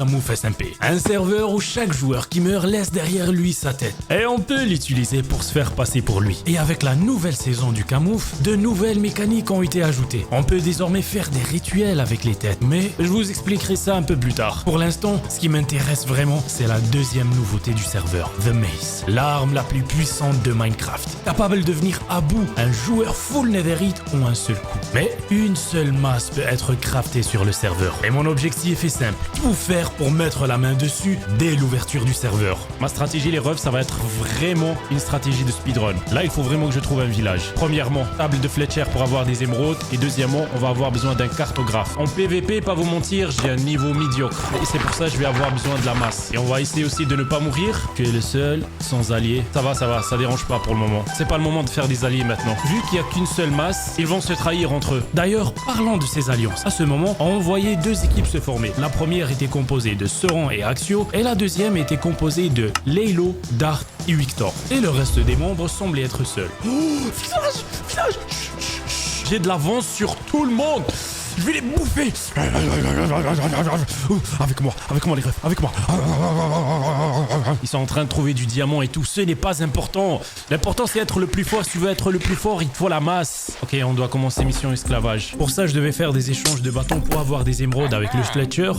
Camouf SMP. Un serveur où chaque joueur qui meurt laisse derrière lui sa tête. Et on peut l'utiliser pour se faire passer pour lui. Et avec la nouvelle saison du Camouf, de nouvelles mécaniques ont été ajoutées. On peut désormais faire des rituels avec les têtes, mais je vous expliquerai ça un peu plus tard. Pour l'instant, ce qui m'intéresse vraiment, c'est la deuxième nouveauté du serveur, The Mace. L'arme la plus puissante de Minecraft. Capable de venir à bout un joueur full netherite en un seul coup. Mais une seule masse peut être craftée sur le serveur. Et mon objectif est simple. Tout faire pour mettre la main dessus dès l'ouverture du serveur. Ma stratégie, les refs, ça va être vraiment une stratégie de speedrun. Là, il faut vraiment que je trouve un village. Premièrement, table de Fletcher pour avoir des émeraudes. Et deuxièmement, on va avoir besoin d'un cartographe. En PVP, pas vous mentir, j'ai un niveau médiocre. Et c'est pour ça que je vais avoir besoin de la masse. Et on va essayer aussi de ne pas mourir. Tu es le seul, sans alliés. Ça va, ça dérange pas pour le moment. C'est pas le moment de faire des alliés maintenant. Vu qu'il n'y a qu'une seule masse, ils vont se trahir entre eux. D'ailleurs, parlant de ces alliances, à ce moment, on voyait deux équipes se former. La première était composée de Soran et Axio, et la deuxième était composée de Laylo, Dart et Victor. Et le reste des membres semblaient être seuls. Oh, village. J'ai de l'avance sur tout le monde. Je vais les bouffer. Avec moi les refs, avec moi. Ils sont en train de trouver du diamant et tout. Ce n'est pas important. L'important, c'est être le plus fort. Si tu veux être le plus fort, il te faut la masse. Ok, on doit commencer mission esclavage. Pour ça, je devais faire des échanges de bâtons pour avoir des émeraudes avec le Fletcher.